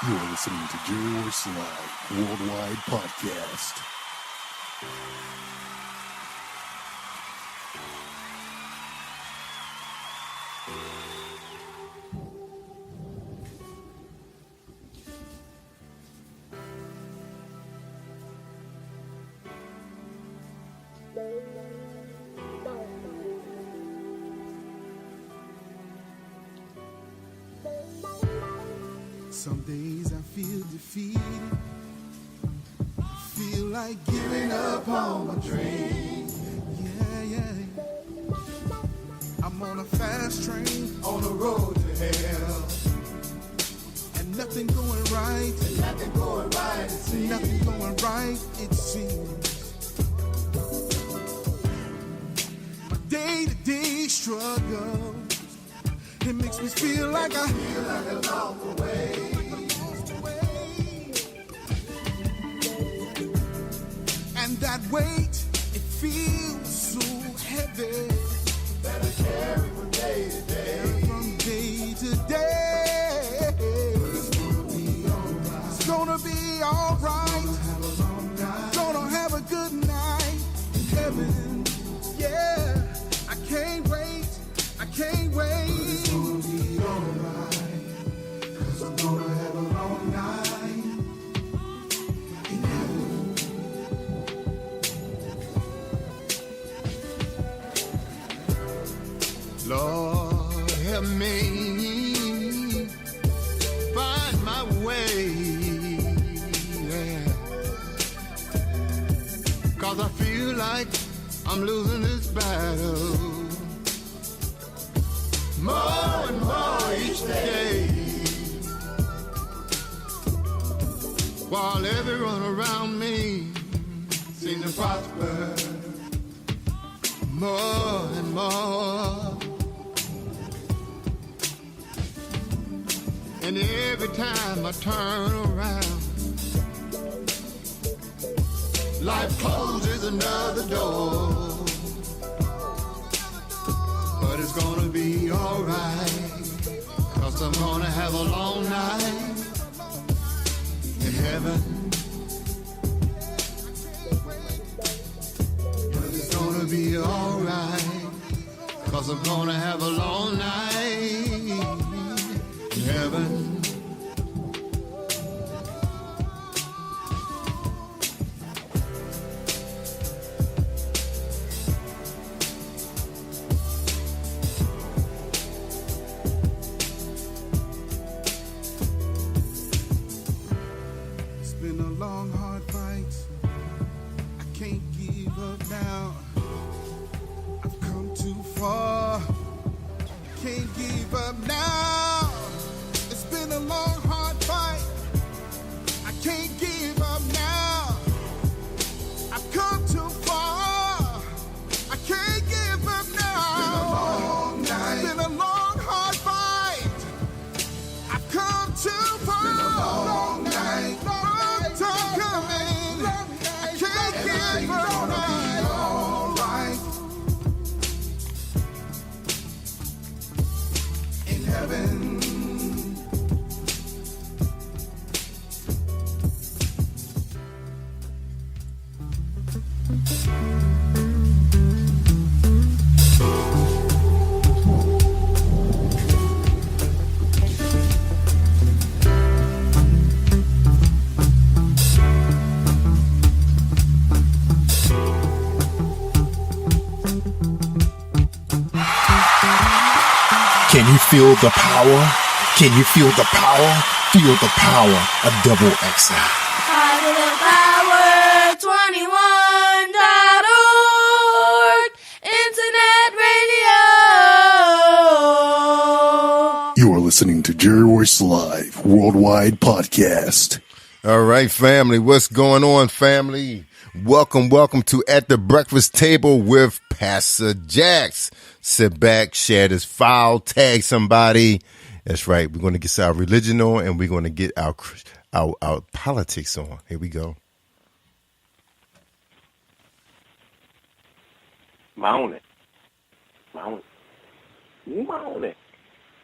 You're listening to Jerry Live Worldwide Podcast. Some days I feel defeated, feel like giving up on my dreams. Yeah. I'm on a fast train, on the road to hell. And nothing going right, it seems. Nothing going right, it seems. My day-to-day struggle, it makes me feel like I lost the way. And that weight, it feels so heavy that I carry from day to day. From day to day. But it's gonna be alright. Gonna have a good night in heaven. Yeah, I can't wait. It's gonna be alright. 'Cause I'm gonna have a long night in heaven. Lord, help me find my way, yeah. 'Cause I feel like I'm losing this battle more and more each day, while everyone around me seems to prosper more and more. And every time I turn around, life closes another door. But it's gonna be alright, 'cause I'm gonna have a long night in heaven. But it's gonna be alright, 'cause I'm gonna have a long night in heaven. It's been a long, hard fight. I can't give up now. I've come too far. Can't give up now. It's been a long, hard fight. I can't give up now. I've come too far. I can't give up now. It's been a long hard fight. I've come too far. It's been a long night. Long time coming. I can't give up now. All right. In heaven. Can you feel the power? Can you feel the power? Feel the power of Double XL. Positive Power 21.org Internet Radio. You are listening to Jerry Royce Live Worldwide Podcast. All right, family. What's going on, family? Welcome to At the Breakfast Table with Passa Jax. Sit back, share this file, tag somebody. That's right. We're going to get our religion on, and we're going to get our politics on. Here we go. Morning.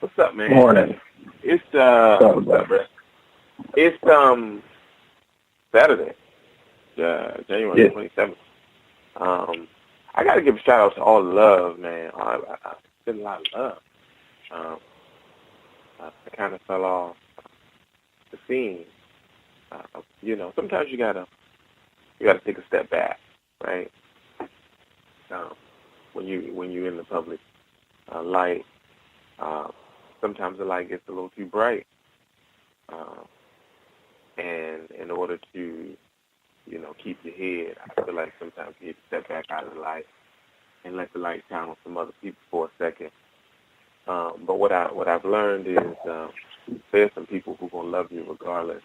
What's up, man? Morning. It's what's up, bro? It's Saturday, January 27th. I got to give a shout out to all the love, man. I been a lot of love. I kind of fell off the scene. Sometimes you gotta take a step back, right? When you're in the public light, sometimes the light gets a little too bright, and in order to keep your head, I feel like sometimes you have to step back out of the light and let the light shine on some other people for a second. But what I've learned is there's some people who are gonna love you regardless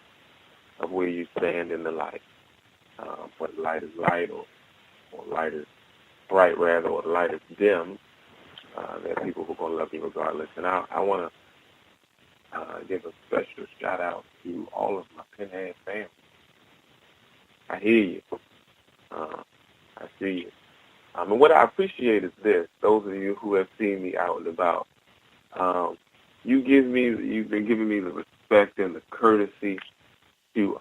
of where you stand in the light. Whether light is light or light is bright rather, or the light is dim. There are people who are gonna love you regardless. And I want to give a special shout out to all of my Pinhead family. I hear you. I see you. And what I appreciate is this: those of you who have seen me out and about, you've been giving me the respect and the courtesy you're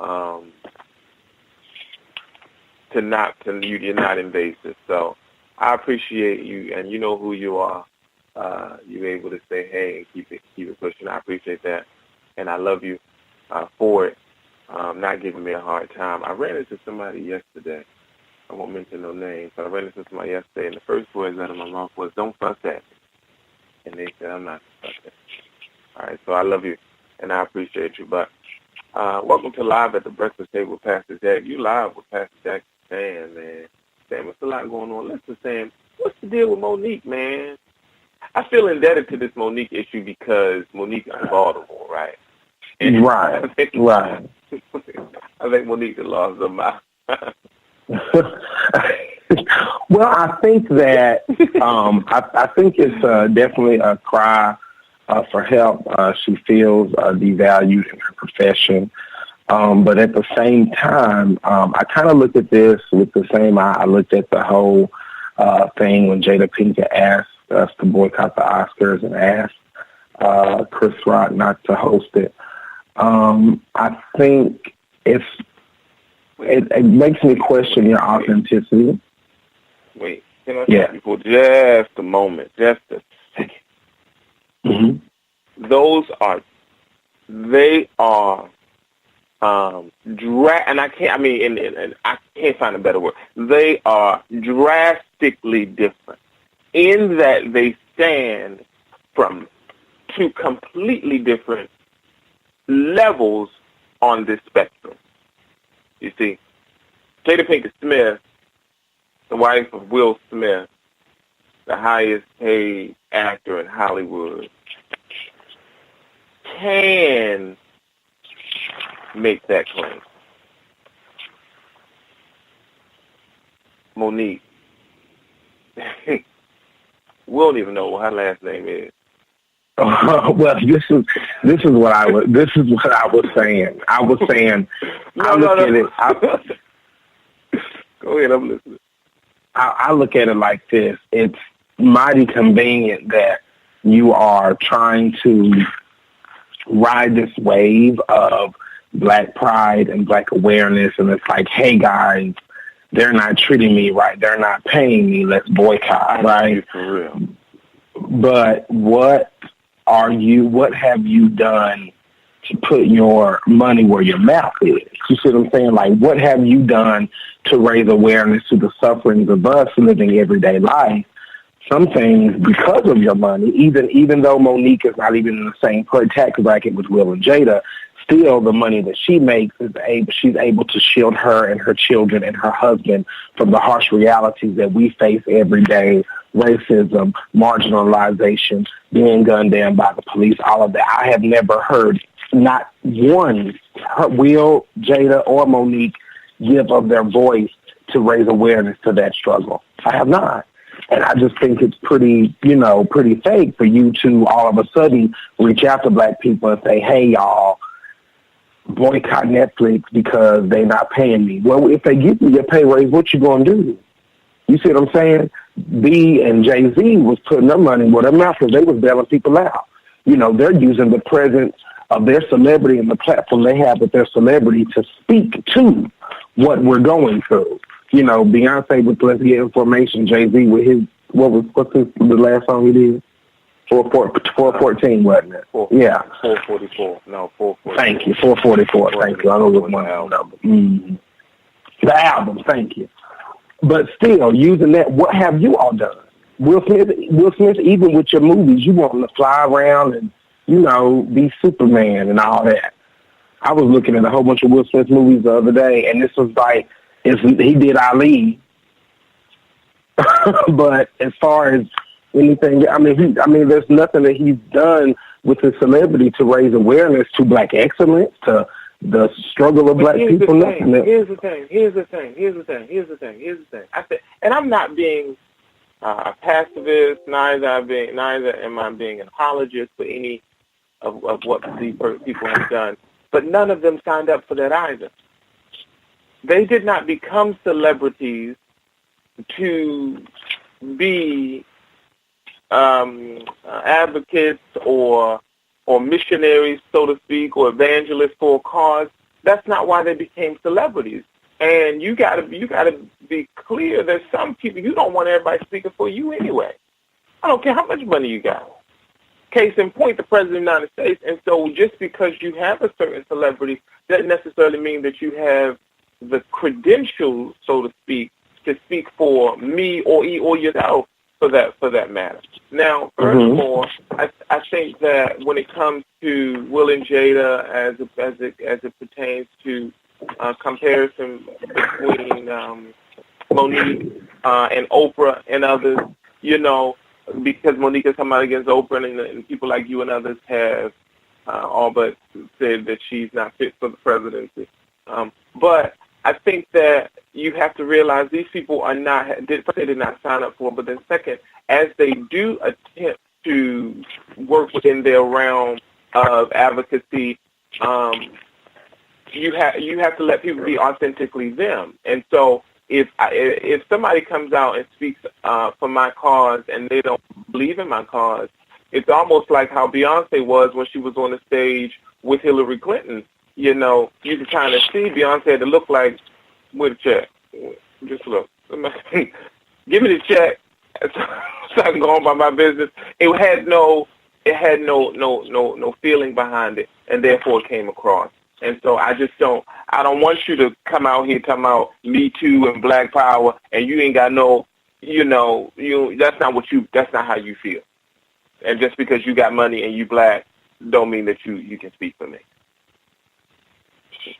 not invasive. So I appreciate you, and you know who you are. You're able to say hey and keep it pushing. I appreciate that, and I love you for it. Not giving me a hard time. I ran into somebody yesterday. I won't mention no names, but I ran into somebody yesterday, and the first words out of my mouth was, "Don't fuss at me." And they said, "I'm not fussing." All right, so I love you, and I appreciate you. But welcome to Live at the Breakfast Table with Pastor Jack. You live with Pastor Jack and man. Sam, there's a lot going on. Listen, Sam, what's the deal with Monique, man? I feel indebted to this Monique issue because Monique is in Baltimore, right? And right. I think Monique lost her mind. Well, I think that I think it's definitely a cry for help. She feels devalued in her profession. But at the same time, I kind of looked at this with the same eye I looked at the whole thing when Jada Pinkett asked us to boycott the Oscars and asked Chris Rock not to host it. I think it makes me question your authenticity. Wait, can I stop you for just a moment, just a second? Mm-hmm. They are and I can't find a better word. They are drastically different in that they stand from two completely different levels on this spectrum. You see, Jada Pinkett Smith, the wife of Will Smith, the highest paid actor in Hollywood, can make that claim. Monique, we don't even know what her last name is. Well, this is what I was saying. I was saying, Go ahead, I'm listening. I look at it like this. It's mighty convenient that you are trying to ride this wave of Black pride and Black awareness, and it's like, hey guys, they're not treating me right. They're not paying me. Let's boycott, right? For real. But what have you done to put your money where your mouth is? You see what I'm saying? Like, what have you done to raise awareness to the sufferings of us living everyday life? Some things, because of your money, even though Monique is not even in the same tax bracket with Will and Jada, still the money that she makes she's able to shield her and her children and her husband from the harsh realities that we face every day: racism, marginalization, being gunned down by the police, all of that. I have never heard not one, Will, Jada, or Monique give of their voice to raise awareness to that struggle. I have not. And I just think it's pretty fake for you to all of a sudden reach out to Black people and say, hey, y'all, boycott Netflix because they're not paying me. Well, if they give you your pay raise, what you going to do? You see what I'm saying? B and Jay-Z was putting their money where their mouth was. They was bailing people out. They're using the presence of their celebrity and the platform they have with their celebrity to speak to what we're going through. You know, Beyonce with Let's Get Information, Jay-Z with his, the last song he did? 414, wasn't it? Yeah. 444. No, 444. Thank you. 444. Thank you. I know what my number. Mm-hmm. The album. Thank you. But still, using that, what have you all done? Will Smith, even with your movies, you want him to fly around and, you know, be Superman and all that. I was looking at a whole bunch of Will Smith movies the other day, and this was like, he did Ali. But as far as anything, I mean, there's nothing that he's done with his celebrity to raise awareness to black excellence, to the struggle of black people. Here's the thing. I said, and I'm not being a pacifist, neither am I being an apologist for any of what these people have done. But none of them signed up for that either. They did not become celebrities to be advocates or missionaries, so to speak, or evangelists for a cause. That's not why they became celebrities. And you gotta be clear. There's some people you don't want everybody speaking for you anyway. I don't care how much money you got. Case in point, the President of the United States. And so just because you have a certain celebrity doesn't necessarily mean that you have the credentials, so to speak, to speak for me or yourself for that matter. Now, furthermore, I think that when it comes to Will and Jada, as it pertains to comparison between Monique and Oprah and others, you know, because Monique has come out against Oprah, and people like you and others have all but said that she's not fit for the presidency. But I think that you have to realize these people they did not sign up for it, but then second, as they do attempt to work within their realm of advocacy, you have to let people be authentically them. And so if somebody comes out and speaks for my cause and they don't believe in my cause, it's almost like how Beyonce was when she was on the stage with Hillary Clinton. You know, you can kind of see Beyonce had to look like, with a check. Just look. Give me the check so I can go on by my business. It had no feeling behind it, and therefore it came across. And so I don't want you to come out here talking about Me Too and Black Power, and you ain't got that's not how you feel. And just because you got money and you black, don't mean that you can speak for me.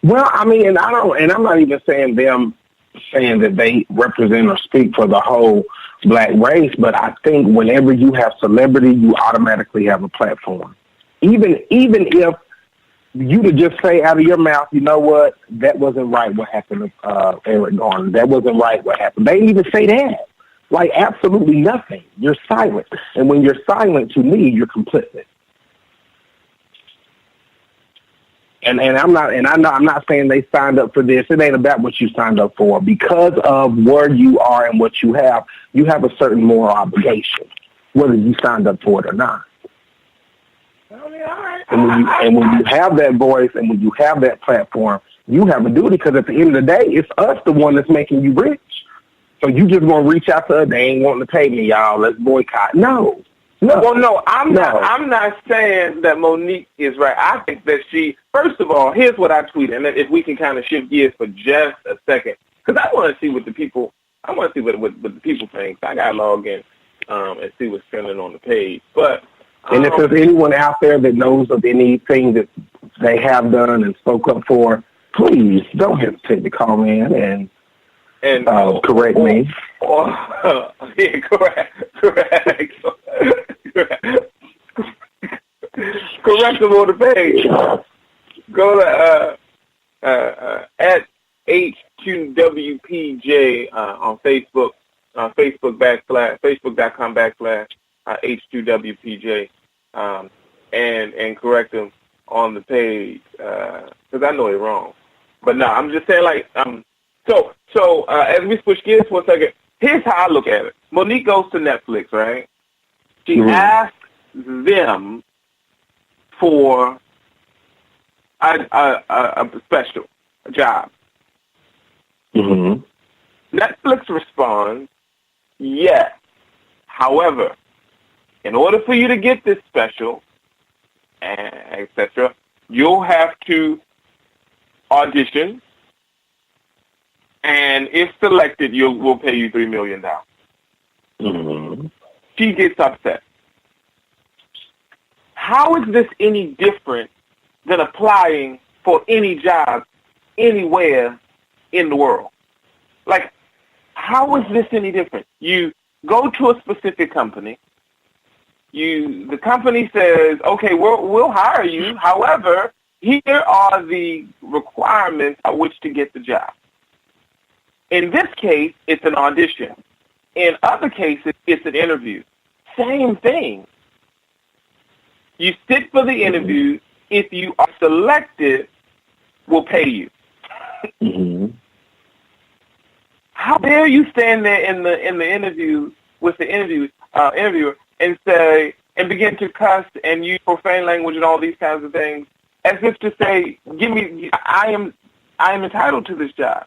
Well, I mean, and I'm not even saying that they represent or speak for the whole black race, but I think whenever you have celebrity, you automatically have a platform. Even if you to just say out of your mouth, you know what, that wasn't right what happened to Eric Garner. That wasn't right what happened. They didn't even say that. Like, absolutely nothing. You're silent. And when you're silent, to me, you're complicit. And I'm not saying they signed up for this. It ain't about what you signed up for. Because of where you are and what you have a certain moral obligation, whether you signed up for it or not. And when you have that voice and when you have that platform, you have a duty, because at the end of the day, it's us the one that's making you rich. So you just going to reach out to us, they ain't wanting to pay me, y'all, let's boycott. No. Well, no, I'm not saying that Monique is right. I think that first of all, here's what I tweeted, and if we can kind of shift gears for just a second, because I want to see what the people think. I got to log in and see what's trending on the page. But and if there's anyone out there that knows of anything that they have done and spoke up for, please don't hesitate to call in and correct me. Yeah, correct. Correct them on the page. Go to at H2WPJ on Facebook, Facebook.com/H2WPJ, and correct them on the page, because I know they're wrong. But no, I'm just saying, like, So as we switch gears for a second, here's how I look at it. Monique goes to Netflix, right? She asks them for a special, a job. Mm-hmm. Netflix responds, yes. However, in order for you to get this special, etc., you'll have to audition, and if selected, we'll pay you $3 million. Mm-hmm. She gets upset. How is this any different than applying for any job anywhere in the world? Like, how is this any different? You go to a specific company. The company says, okay, we'll hire you. However, here are the requirements by which to get the job. In this case, it's an audition. In other cases, it's an interview. Same thing. You sit for the interview. If you are selected, we'll pay you. Mm-hmm. How dare you stand there in the interview with the interviewer and say and begin to cuss and use profane language and all these kinds of things, as if to say, I am entitled to this job.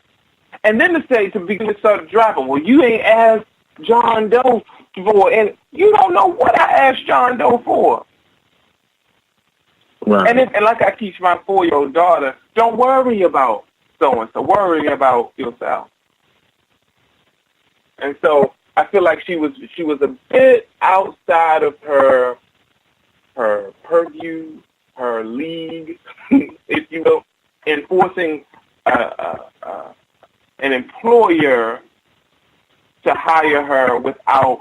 And then to begin to start dropping, well, you ain't asked John Doe for, and you don't know what I asked John Doe for. Right. And like I teach my 4-year-old daughter, don't worry about so-and-so, worry about yourself. And so I feel like she was a bit outside of her purview, her league, if you will, in forcing an employer to hire her without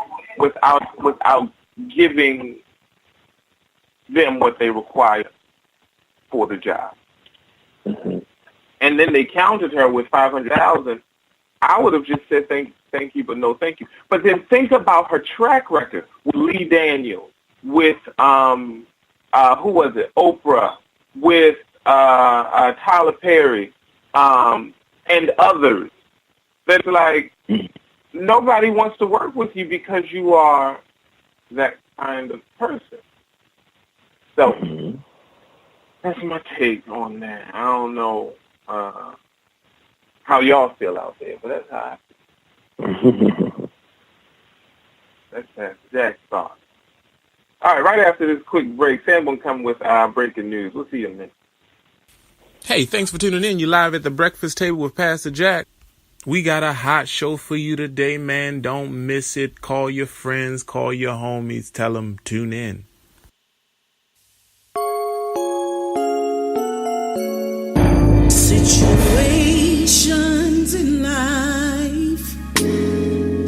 giving them what they require for the job. Mm-hmm. And then they counted her with $500,000. I would have just said thank you, but no thank you. But then think about her track record with Lee Daniels, with who was it? Oprah, with Tyler Perry, and others. That's like nobody wants to work with you because you are that kind of person. So that's my take on that. I don't know how y'all feel out there, but that's how I feel. That's Jack's thought. All right, right after this quick break, Sam will come with breaking news. We'll see you in a minute. Hey, thanks for tuning in. You're live at the breakfast table with Passa Jax. We got a hot show for you today, man. Don't miss it. Call your friends, call your homies, tell them tune in. Situations in life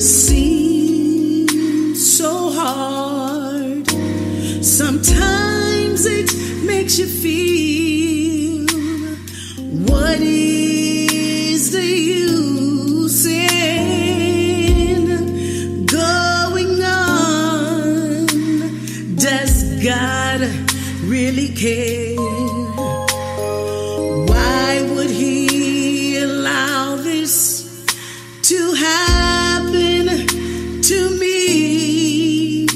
seem so hard. Sometimes it makes you feel, what is the use in going on? Does God really care? Why would he allow this to happen to me?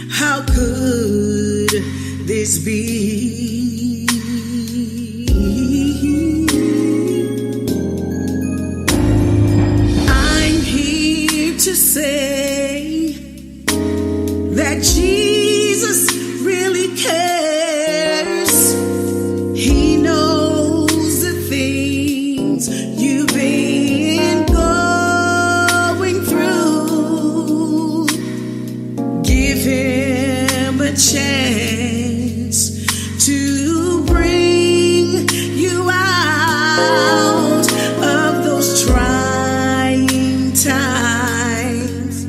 How could this be? I'm here to say that Jesus really cares. He knows the things you've been going through. Give him a chance to bring you out of those trying times.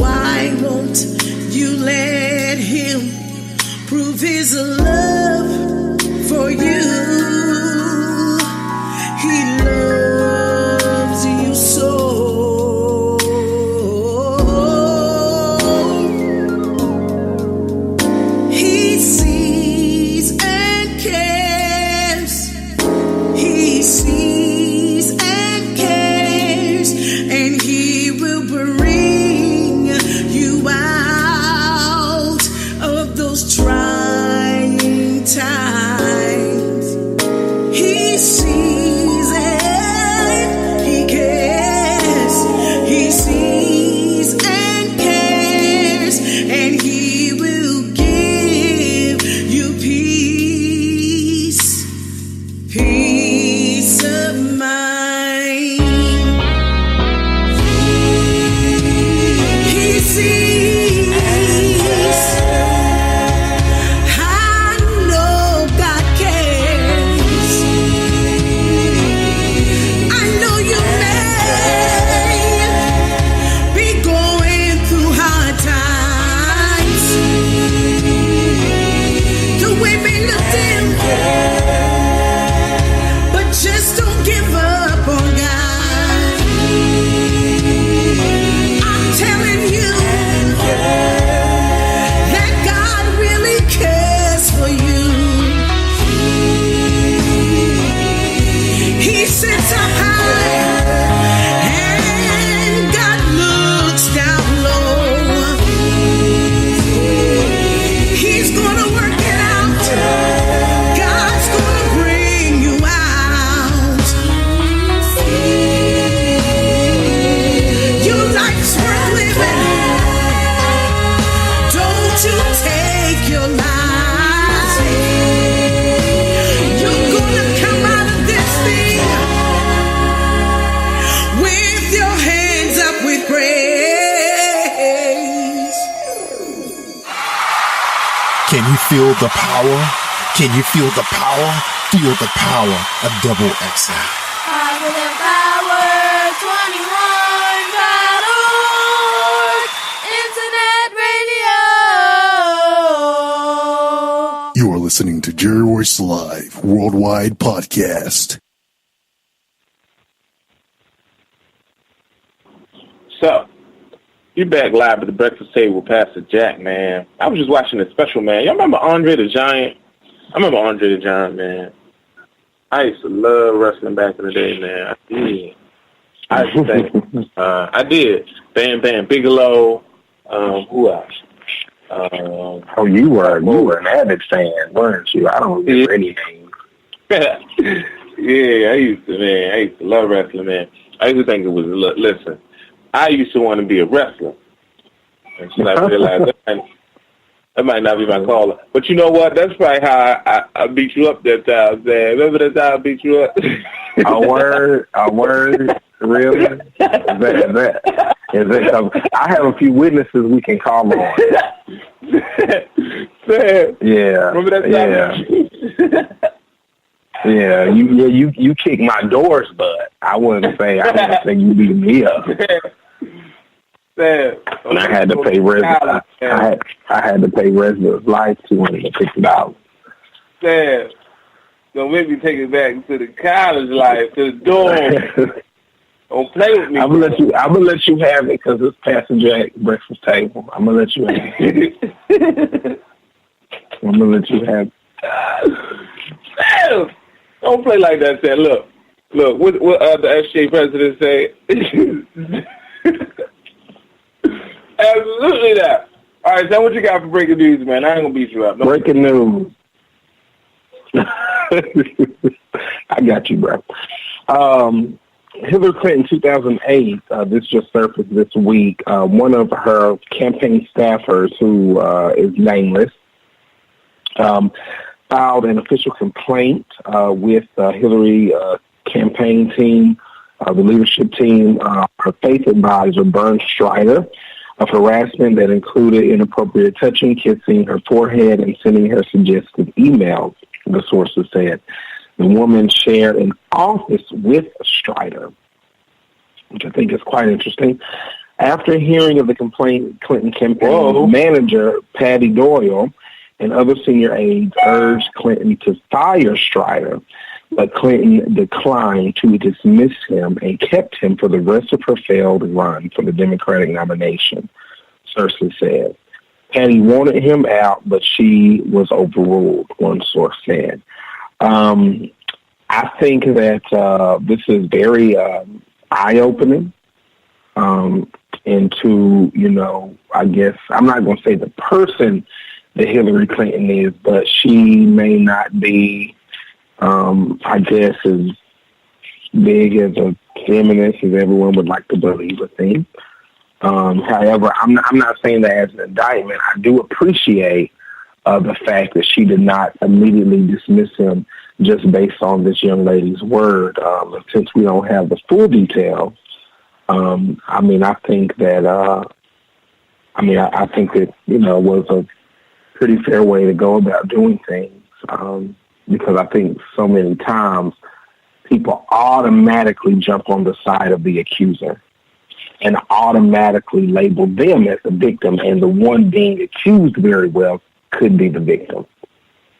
Why won't you let him prove his love for you? He sits up high and God looks down low. He's gonna work it out. God's gonna bring you out. Your life's worth living. Don't you take your life. You're gonna come out of this thing with your hands up with praise. Can you feel the power? Can you feel the power? Feel the power of double XL. Positive Power 21.org Internet Radio. You are listening to Jerry Royce Live Worldwide Podcast. So, you back live at the Breakfast Table with Passa Jax, man. I was just watching a special, man. Y'all remember Andre the Giant? I remember Andre the Giant, man. I used to love wrestling back in the day, man. I did. I used to think, I did. Bam Bam Bigelow. Who else? Oh, you were an avid fan, weren't you? I don't remember any names. Yeah, I used to love wrestling, man. I used to think it was, listen, I used to want to be a wrestler. Until I realized that might not be my calling. But you know what? That's probably how I beat you up that time, man. Remember that time I beat you up? A word, really? Is that I have a few witnesses we can call on. Yeah. Remember that time? Yeah, you kicked my door's butt. I wouldn't say you beat me up. Man. And I had to pay resident. I had to pay resident's life $250. Man, don't make me take it back to the college life, to the dorm. Don't play with me. I'm gonna let you have it because it's Passa Jax Breakfast Table. I'm gonna let you have it. I'm gonna let you have it. Damn. Don't play like that, Sam. Look, what the SJ president say? Absolutely that. All right, Sam, what you got for breaking news, man? I ain't gonna beat you up. Breaking news. I got you, bro. Hillary Clinton, 2008, this just surfaced this week. One of her campaign staffers, who is nameless, filed an official complaint with Hillary campaign team, the leadership team, her faith advisor, Bernd Strider, of harassment that included inappropriate touching, kissing her forehead, and sending her suggestive emails, the sources said. The woman shared an office with Strider, which I think is quite interesting. After hearing of the complaint, Clinton campaign manager, Patty Doyle, and other senior aides urged Clinton to fire Strider, but Clinton declined to dismiss him and kept him for the rest of her failed run for the Democratic nomination, Cersei said. Patty wanted him out, but she was overruled, one source said. I think that this is very eye-opening into, I guess, I'm not going to say the person that Hillary Clinton is, but she may not be, I guess, as big as a feminist as everyone would like to believe, I think. However, I'm not saying that as an indictment. I do appreciate the fact that she did not immediately dismiss him just based on this young lady's word. Since we don't have the full details, I think that, I think that, was a pretty fair way to go about doing things, because I think so many times people automatically jump on the side of the accuser and automatically label them as the victim, and the one being accused very well could be the victim,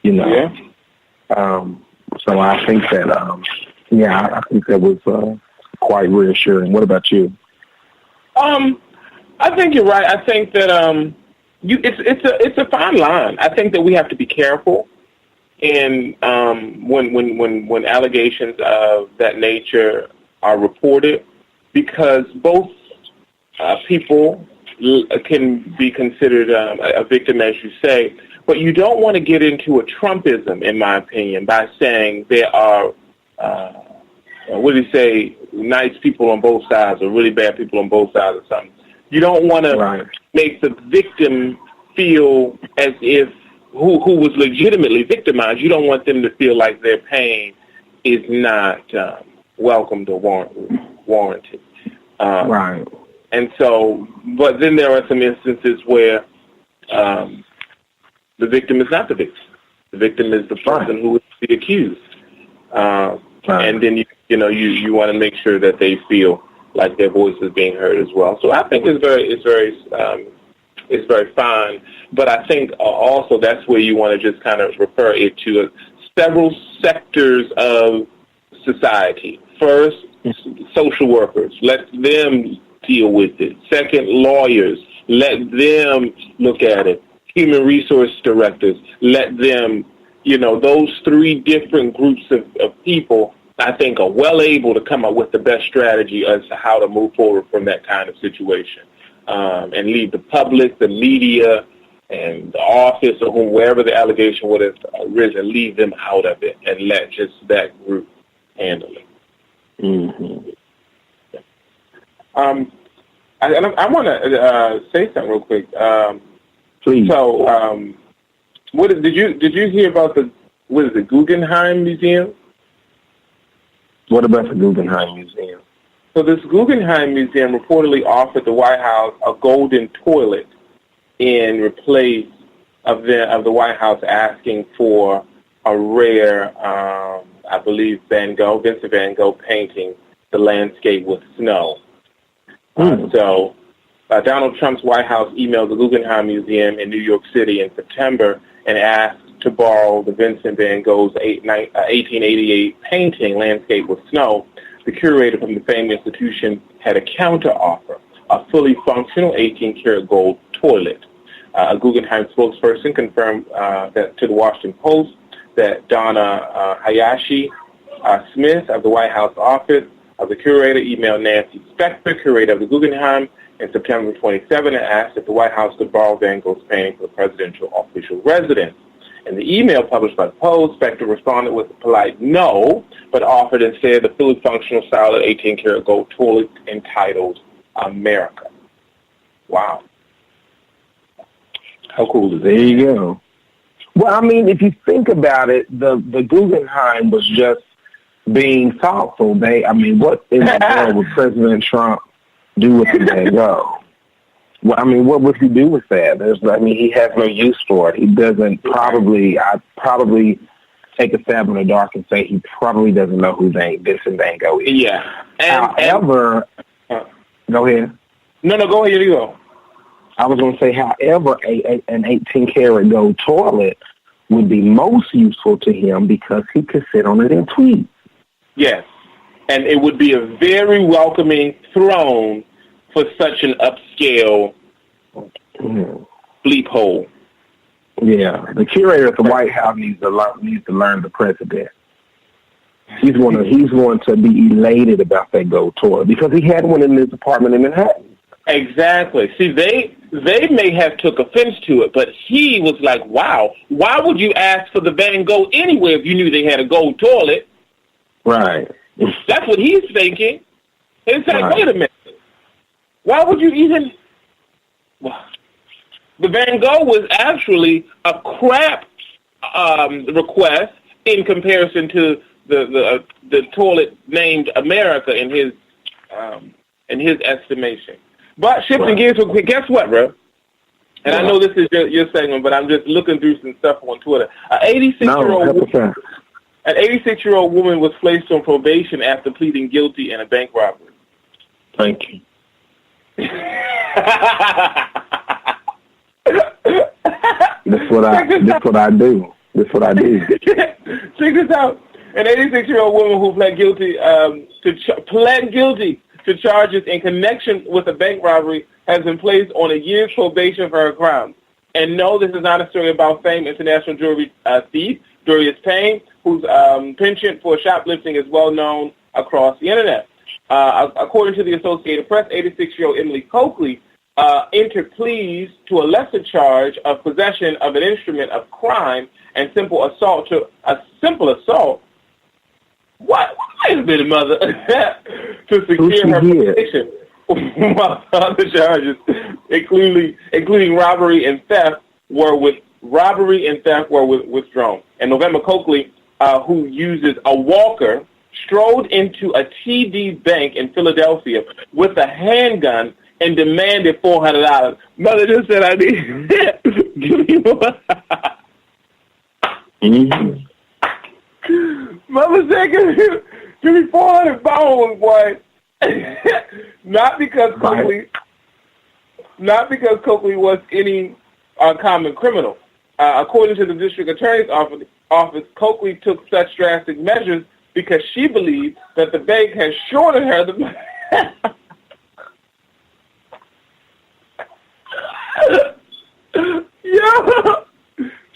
Yeah. So I think that, I think that was quite reassuring. What about you? I think you're right. I think that it's a fine line. I think that we have to be careful And when allegations of that nature are reported, because both people can be considered a victim, as you say, but you don't want to get into a Trumpism, in my opinion, by saying there are, what do you say, nice people on both sides or really bad people on both sides or something. You don't want to make the victim feel as if who was legitimately victimized. You don't want them to feel like their pain is not welcomed or warranted. Right. And so, but then there are some instances where the victim is not the victim. The victim is the person who is the accused. And then you want to make sure that they feel like their voice is being heard as well. So I think it's very fine. But I think also that's where you want to just kind of refer it to several sectors of society. First, social workers, let them deal with it. Second, lawyers, let them look at it. Human resource directors, let them, those three different groups of people, I think, are well able to come up with the best strategy as to how to move forward from that kind of situation, and leave the public, the media, and the office or wherever the allegation would have arisen, leave them out of it and let just that group handle it. Mm-hmm. I want to say something real quick. Please. So, did you hear about the Guggenheim Museum? What about the Guggenheim Museum? So this Guggenheim Museum reportedly offered the White House a golden toilet in place of the White House asking for a rare, I believe, Vincent Van Gogh painting, The Landscape with Snow. So Donald Trump's White House emailed the Guggenheim Museum in New York City in September and asked to borrow the Vincent Van Gogh's 1888 painting, Landscape with Snow. The curator from the same institution had a counteroffer, a fully functional 18-karat gold toilet. A Guggenheim spokesperson confirmed that to the Washington Post that Donna Hayashi Smith of the White House office of the curator emailed Nancy Spector, curator of the Guggenheim, in September 27 and asked if the White House could borrow Van Gogh's painting for the presidential official residence. In the email published by the Post, Spector responded with a polite no, but offered instead the fully functional solid 18-karat gold toilet entitled America. Wow. How cool is that? There you go. Well, I mean, if you think about it, the Guggenheim was just being thoughtful. What in the world would President Trump do with the Van Gogh? Well, I mean, what would he do with that? He has no use for it. He doesn't I'd probably take a stab in the dark and say he probably doesn't know who Vincent Van Gogh is. Yeah. However, go ahead. No, go ahead. You go. I was going to say, however, an 18-karat gold toilet would be most useful to him because he could sit on it and tweet. Yes. And it would be a very welcoming throne for such an upscale bleep hole. Yeah, the curator at the White House needs to learn the president. He's going to be elated about that gold toilet because he had one in his apartment in Manhattan. Exactly. See, they may have took offense to it, but he was like, "Wow, why would you ask for the Van Gogh anyway if you knew they had a gold toilet?" Right. That's what he's thinking. It's like, wait a minute. Why would you even... The Van Gogh was actually a crap request in comparison to the toilet named America in his estimation. But shifting gears real quick, guess what, bro? And I know this is your segment, but I'm just looking through some stuff on Twitter. An 86-year-old woman was placed on probation after pleading guilty in a bank robbery. Thank you. That's what I do. Check this out. An 86-year-old woman who pled guilty to charges in connection with a bank robbery has been placed on a year's probation for her crime. And no, this is not a story about famed international jewelry thief Dorius Payne, whose penchant for shoplifting is well known across the internet. According to the Associated Press, 86-year-old Emily Coakley entered pleas to a lesser charge of possession of an instrument of crime and simple assault. What? Wait a minute, mother. To secure her protection. While other charges, including robbery and theft, were withdrawn. In November, Coakley, who uses a walker, strode into a TD Bank in Philadelphia with a handgun and demanded $400. Mother just said, I need give me more. Mother said, give me 400 bones, boy. Not because Coakley was any uncommon criminal. According to the district attorney's office, Coakley took such drastic measures because she believed that the bank had shorted her the money.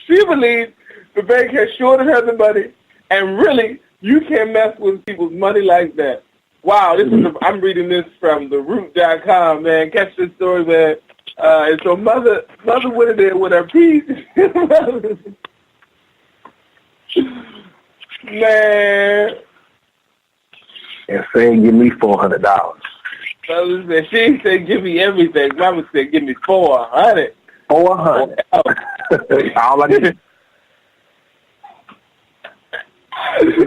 She believed the bank had shorted her the money, and really, you can't mess with people's money like that. Wow, I'm reading this from theroot.com, man. Catch this story, man. And so mother went in there with her piece. Man. And saying, give me $400. Mother said, she said, give me everything. Mama said, give me 400. 400. All I need.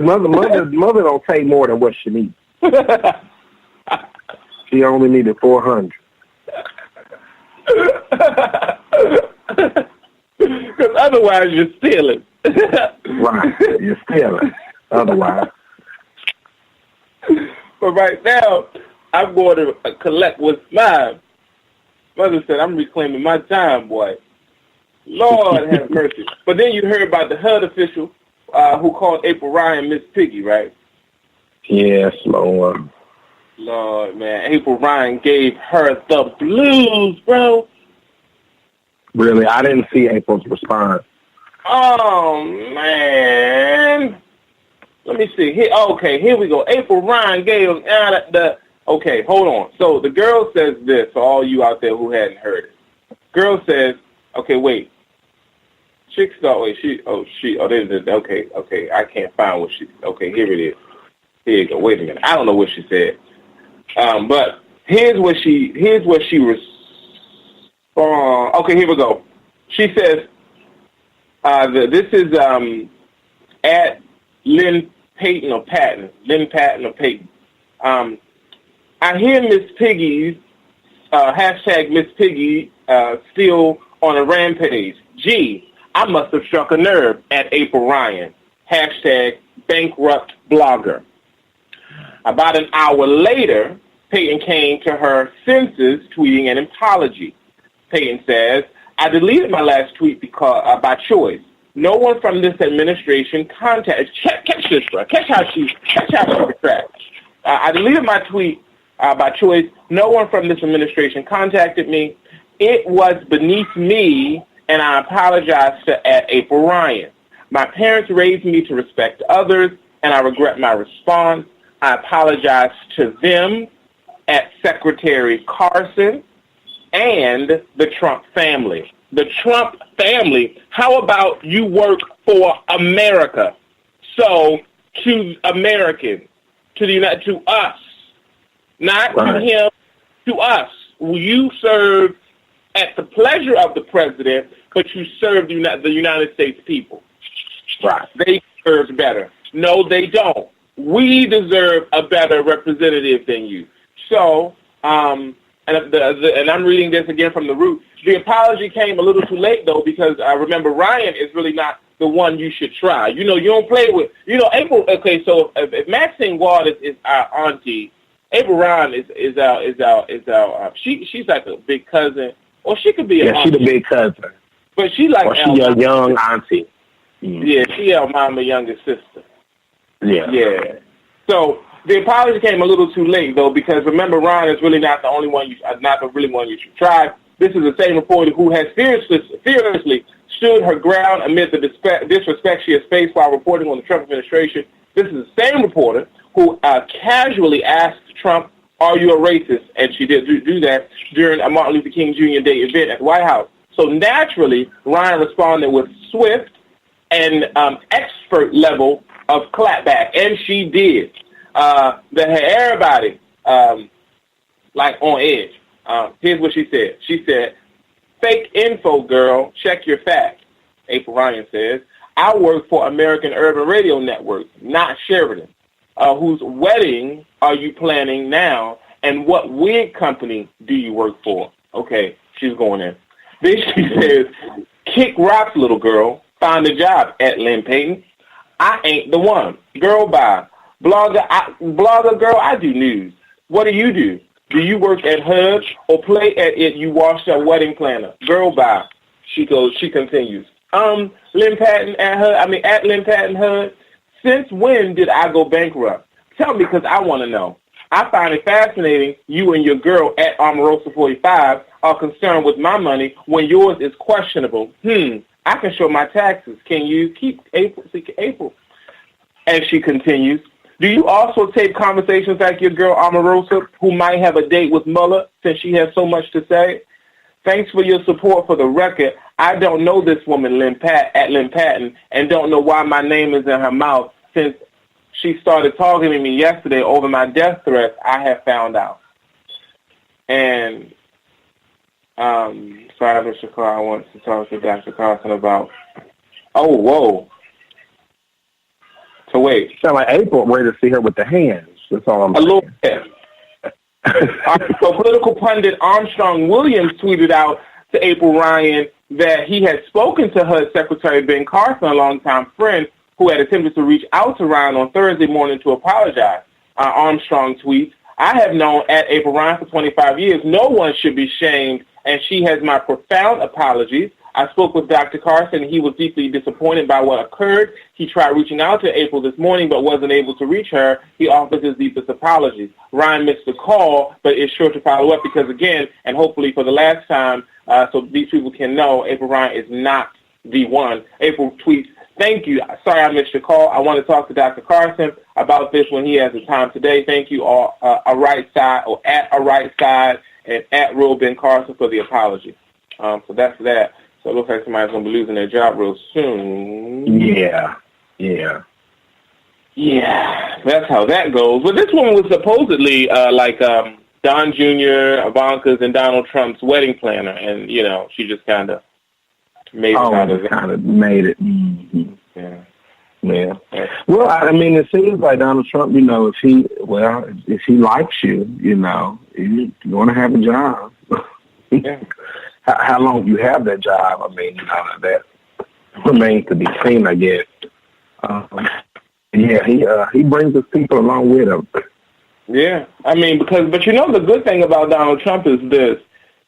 Mother don't take more than what she needs. She only needed 400. Because otherwise you're stealing. Right, you're stealing. Otherwise. But right now, I'm going to collect what's mine. Mother said, I'm reclaiming my time, boy. Lord have mercy. But then you heard about the HUD official who called April Ryan Miss Piggy, right? Yes, Lord. Lord, man. April Ryan gave her the blues, bro. Really? I didn't see April's response. Oh, man. Let me see. Here we go. April Ryan gave okay, hold on. So the girl says this for all you out there who hadn't heard it. Girl says, okay, wait. Okay, I can't find what okay, here it is. Here you go. Wait a minute. I don't know what she said. But here's what she okay, here we go. She says, this is at Lynn Payton or Patton. Lynn Patton or Payton. I hear Miss Piggy's, hashtag Miss Piggy, still on a rampage. Gee, I must have struck a nerve at April Ryan. Hashtag bankrupt blogger. About an hour later, Payton came to her senses, tweeting an apology. Payton says, I deleted my last tweet by choice. No one from this administration contacted. Catch this, bro. Catch how she retracts. I deleted my tweet by choice. No one from this administration contacted me. It was beneath me, and I apologize to April Ryan. My parents raised me to respect others, and I regret my response. I apologize to them, at Secretary Carson, and the Trump family. The Trump family, how about you work for America? So, to Americans, to us, not to him, to us. You serve at the pleasure of the president, but you serve the United States people. Right. They deserve better. No, they don't. We deserve a better representative than you. So, and I'm reading this again from The Root. The apology came a little too late, though, because remember, Ryan is really not the one you should try. You know, you don't play with, April. Okay, so if Maxine Ward is our auntie, April Ryan is our she's like a big cousin, or she could be an auntie. She's the big cousin. But she like, or she a young auntie. Mm. Yeah, she our mama youngest sister. Yeah. Yeah. So the apology came a little too late, though, because remember, Ron is really not the only one not the really one you should try. This is the same reporter who has fearlessly stood her ground amid the disrespect she has faced while reporting on the Trump administration. This is the same reporter who casually asked Trump, "Are you a racist?" And she did do that during a Martin Luther King Jr. Day event at the White House. So naturally, Ryan responded with swift and expert level of clapback, and she did. That had everybody like on edge. Here's what she said. She said, "Fake info, girl. Check your facts." April Ryan says, "I work for American Urban Radio Network, not Sheridan. Whose wedding are you planning now, and what wig company do you work for?" Okay, she's going in. Then she says, "Kick rocks, little girl. Find a job at Lynn Payton. I ain't the one. Girl, bye. Blogger girl, I do news. What do you do? Do you work at HUD or play at it? You washed up wedding planner. Girl, bye." She continues. Lynn Patton at Lynn Patton HUD. "Since when did I go bankrupt? Tell me, because I want to know. I find it fascinating you and your girl at Omarosa 45 are concerned with my money when yours is questionable. I can show my taxes. Can you keep April?" And she continues, "Do you also tape conversations like your girl Omarosa, who might have a date with Mueller since she has so much to say? Thanks for your support. For the record, I don't know this woman at Lynn Patton and don't know why my name is in her mouth. Since she started talking to me yesterday over my death threats, I have found out." And sorry, Mr. Carr, I want to talk to Dr. Carson about. Oh, whoa. So wait. Sound like April ready to see her with the hands. That's all I'm saying. A little bit. So political pundit Armstrong Williams tweeted out to April Ryan that he had spoken to HUD Secretary Ben Carson, a longtime friend, who had attempted to reach out to Ryan on Thursday morning to apologize. Armstrong tweets, "I have known at April Ryan for 25 years. No one should be shamed, and she has my profound apologies. I spoke with Dr. Carson. He was deeply disappointed by what occurred. He tried reaching out to April this morning but wasn't able to reach her. He offers his deepest apologies. Ryan missed the call but is sure to follow up because, again, and hopefully for the last time, so these people can know, April Ryan is not the one." April tweets, "Thank you. Sorry I missed your call. I want to talk to Dr. Carson about this when he has the time today. Thank you all, at a right side and at Real Ben Carson for the apology." So that's that. So it looks like somebody's going to be losing their job real soon. Yeah. Yeah, that's how that goes. But this one was supposedly Don Jr., Ivanka's, and Donald Trump's wedding planner. And, she just kind of made it out of it. Kind of made it. Mm-hmm. Yeah. Well, I mean, it seems like Donald Trump, if he likes you, you're going to have a job. Yeah. How long you have that job, I mean, that remains to be seen, I guess. He brings his people along with him. Yeah, I mean, but the good thing about Donald Trump is this.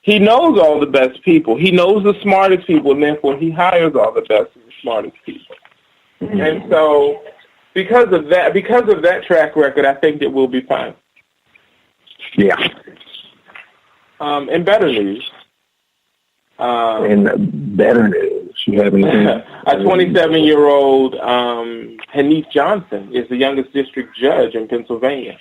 He knows all the best people. He knows the smartest people, and therefore he hires all the best and the smartest people. Mm-hmm. And so because of that track record, I think that we'll be fine. Yeah. In better news. You have anything? A 27-year-old Hanif Johnson is the youngest district judge in Pennsylvania.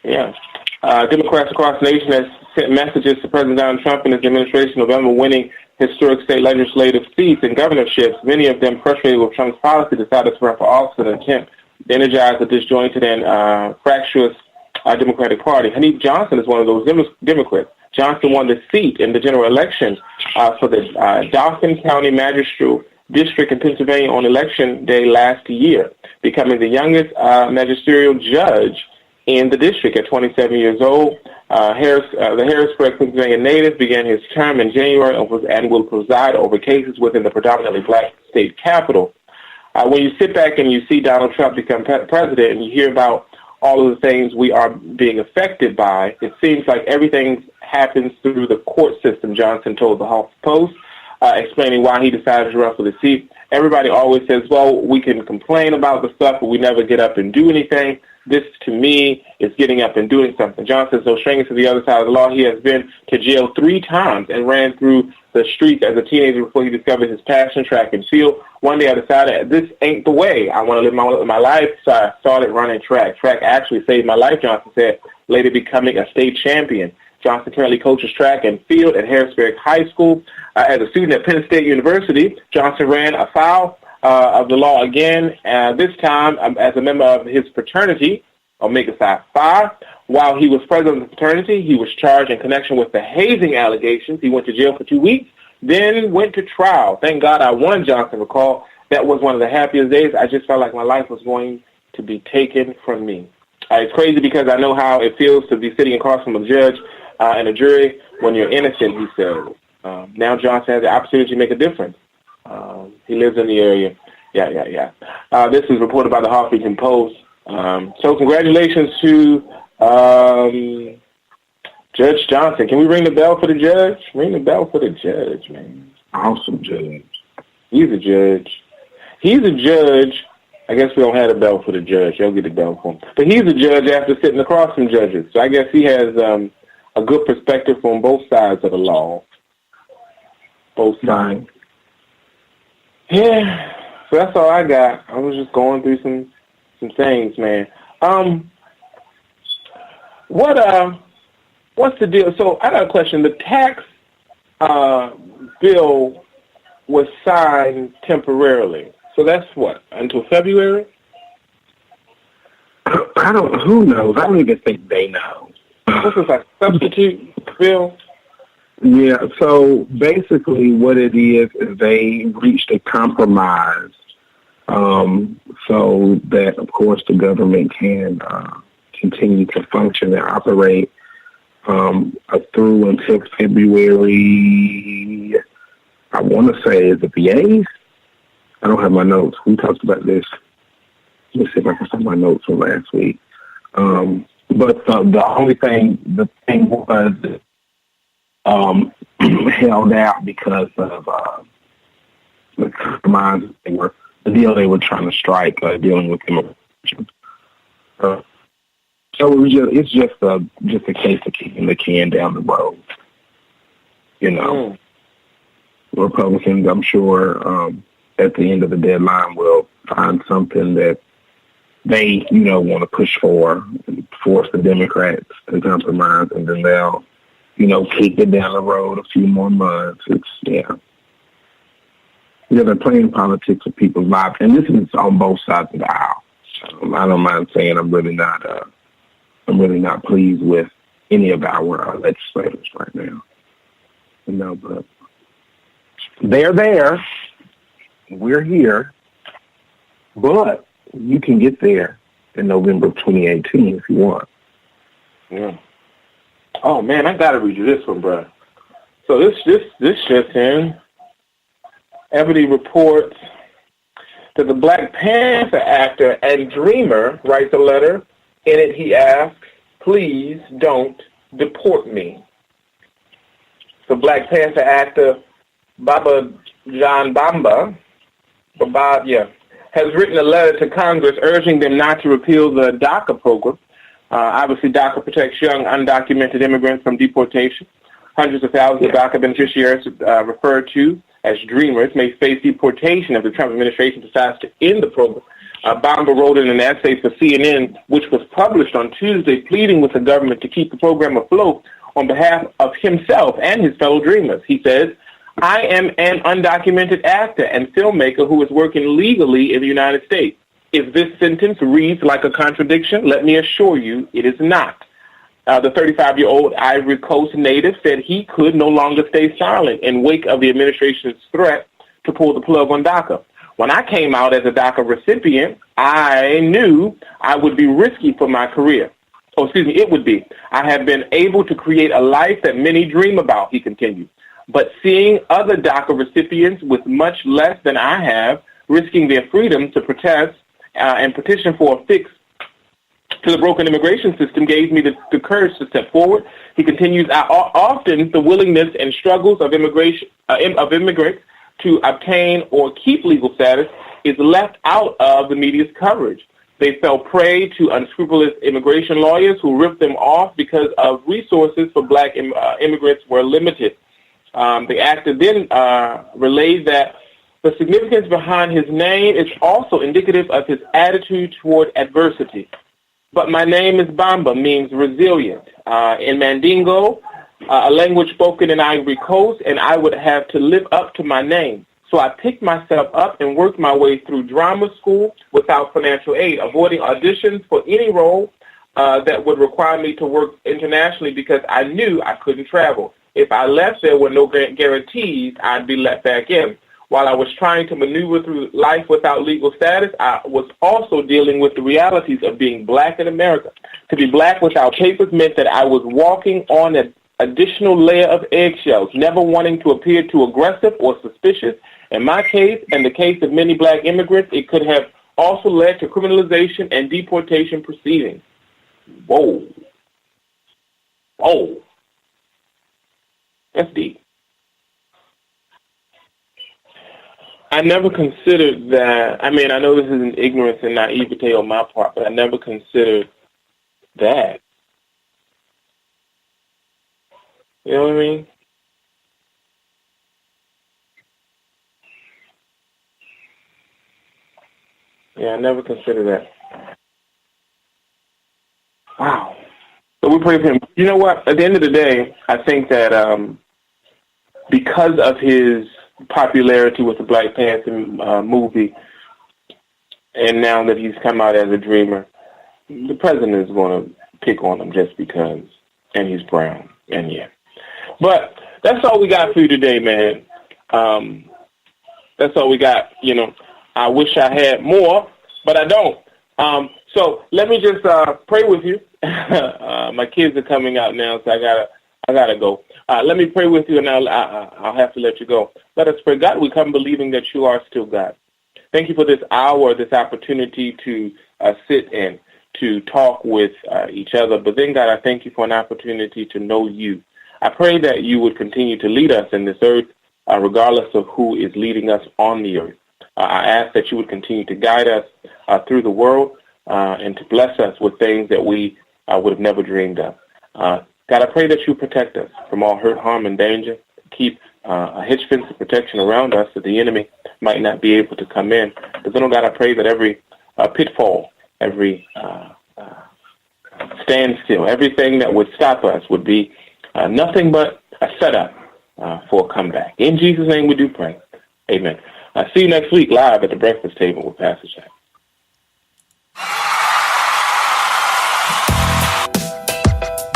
Yeah. Democrats across the nation have sent messages to President Donald Trump and his administration in November, winning historic state legislative seats and governorships, many of them frustrated with Trump's policy, decided to run for office in an attempt to energize the disjointed and fractious Democratic Party. Hanif Johnson is one of those Democrats. Johnson won the seat in the general election for the Dauphin County Magistrate District in Pennsylvania on Election Day last year, becoming the youngest magisterial judge in the district at 27 years old. The Harrisburg, Pennsylvania native began his term in January and will preside over cases within the predominantly black state capital. When you sit back and you see Donald Trump become president and you hear about all of the things we are being affected by, it seems like everything happens through the court system, Johnson told the Huff Post. explaining why he decided to run for the seat. Everybody always says, well, we can complain about the stuff, but we never get up and do anything. This, to me, is getting up and doing something. Johnson is no stranger to the other side of the law. He has been to jail 3 times and ran through the streets as a teenager before he discovered his passion, track and field. One day I decided this ain't the way I want to live my life, so I started running track. Track actually saved my life, Johnson said, later becoming a state champion. Johnson currently coaches track and field at Harrisburg High School. As a student at Penn State University, Johnson ran afoul of the law again, this time as a member of his fraternity, Omega Psi Phi. While he was president of the fraternity, he was charged in connection with the hazing allegations. He went to jail for 2 weeks, then went to trial. Thank God I won, Johnson recalled. That was one of the happiest days. I just felt like my life was going to be taken from me. It's crazy because I know how it feels to be sitting across from a judge and a jury when you're innocent, he said. Now Johnson has the opportunity to make a difference. He lives in the area. This is reported by the Huffington Post. So congratulations to Judge Johnson. Can we ring the bell for the judge? Ring the bell for the judge, man. Awesome judge. He's a judge. He's a judge. I guess we don't have a bell for the judge. They'll get the bell for him. But he's a judge after sitting across from judges. So I guess he has a good perspective from both sides of the law. Both sides. Yeah. So that's all I got. I was just going through some things, man. What's the deal? So I got a question. The tax bill was signed temporarily. So that's what, until February? Who knows? I don't even think they know. This is like a substitute bill? Yeah, so basically what it is they reached a compromise so that, of course, the government can continue to function and operate through until February, I want to say, is it the 8th? I don't have my notes. We talked about this. Let me see if I can find my notes from last week. But the thing was held out because of the compromise the deal they were trying to strike dealing with immigration. So it's just a case of kicking the can down the road. You know, Republicans, I'm sure, at the end of the deadline will find something that they, want to push for and force the Democrats to compromise, and then they'll, kick it down the road a few more months. They're playing politics with people's lives, and this is on both sides of the aisle. So I don't mind saying I'm really not pleased with any of our legislators right now. But they're there. We're here, but you can get there in November of 2018 if you want. Yeah. Oh man, I gotta read you this one, bro. So this just in. Ebony reports that the Black Panther actor and dreamer writes a letter. In it, he asks, "Please don't deport me." So Black Panther actor Baba John Bamba, has written a letter to Congress urging them not to repeal the DACA program. Obviously, DACA protects young, undocumented immigrants from deportation. Hundreds of thousands of DACA beneficiaries referred to as dreamers may face deportation if the Trump administration decides to end the program. Bamba wrote in an essay for CNN, which was published on Tuesday, pleading with the government to keep the program afloat on behalf of himself and his fellow dreamers. He says, "I am an undocumented actor and filmmaker who is working legally in the United States. If this sentence reads like a contradiction, let me assure you it is not." The 35-year-old Ivory Coast native said he could no longer stay silent in wake of the administration's threat to pull the plug on DACA. "When I came out as a DACA recipient, I knew I would be risky for my career. It would be. I have been able to create a life that many dream about," he continued. "But seeing other DACA recipients with much less than I have risking their freedom to protest and petition for a fix to the broken immigration system gave me the courage to step forward. He continues, often the willingness and struggles of immigrants to obtain or keep legal status is left out of the media's coverage. They fell prey to unscrupulous immigration lawyers who ripped them off because of resources for black immigrants were limited. The actor then relayed that the significance behind his name is also indicative of his attitude toward adversity. But my name is Bamba, means resilient. In Mandingo, a language spoken in Ivory Coast, and I would have to live up to my name. So I picked myself up and worked my way through drama school without financial aid, avoiding auditions for any role that would require me to work internationally because I knew I couldn't travel. If I left, there were no guarantees I'd be let back in. While I was trying to maneuver through life without legal status, I was also dealing with the realities of being black in America. To be black without papers meant that I was walking on an additional layer of eggshells, never wanting to appear too aggressive or suspicious. In my case, and the case of many black immigrants, it could have also led to criminalization and deportation proceedings. Whoa. Whoa. That's deep. I never considered that. I mean, I know this is an ignorance and naivete on my part, but I never considered that. You know what I mean? Yeah, I never considered that. Wow. So we pray for him. You know what? At the end of the day, I think that because of his popularity with the Black Panther movie, and now that he's come out as a dreamer, the president is going to pick on him just because, and he's brown, and yeah. But that's all we got for you today, man. That's all we got. You know, I wish I had more, but I don't. So let me just pray with you. My kids are coming out now, so I gotta go. Let me pray with you, and I'll have to let you go. Let us pray. God, we come believing that you are still God. Thank you for this hour, this opportunity to sit and to talk with each other. But then, God, I thank you for an opportunity to know you. I pray that you would continue to lead us in this earth, regardless of who is leading us on the earth. I ask that you would continue to guide us through the world and to bless us with things that we would have never dreamed of. God, I pray that you protect us from all hurt, harm, and danger. Keep a hedge fence of protection around us that the enemy might not be able to come in. But then, oh God, I pray that every pitfall, every standstill, everything that would stop us would be nothing but a setup for a comeback. In Jesus' name we do pray. Amen. See you next week live at the Breakfast Table with Passa Jax.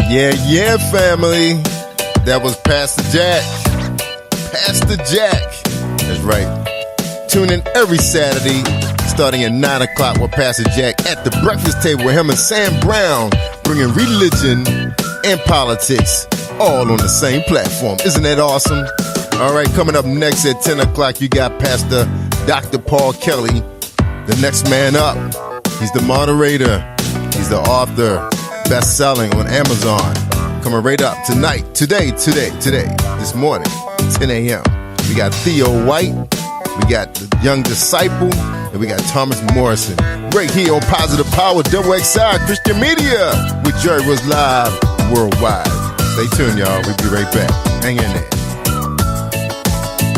Yeah, family. That was Passa Jax. Passa Jax. That's right. Tune in every Saturday starting at 9 o'clock with Passa Jax at the Breakfast Table with him and Sam Brown, bringing religion and politics all on the same platform. Isn't that awesome? All right, coming up next at 10 o'clock, you got Pastor Dr. Paul Kelly, the next man up. He's the moderator. He's the author, best-selling on Amazon. Coming right up tonight, today, this morning, 10 a.m. We got Theo White, we got the Young Disciple, and we got Thomas Morrison. Right here on Positive Power, XXI Christian Media, with Jerry was live worldwide. Stay tuned, y'all. We'll be right back. Hang in there.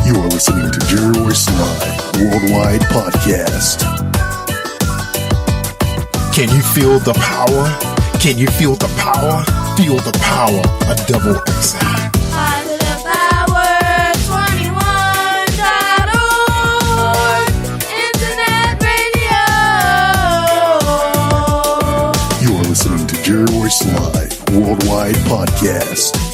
You are listening to Jerry Royce Live Worldwide Podcast. Can you feel the power? Can you feel the power? Feel the power of Double XI. Positive Power 21.org. Internet radio. You are listening to Jerry Royce Live Worldwide Podcast.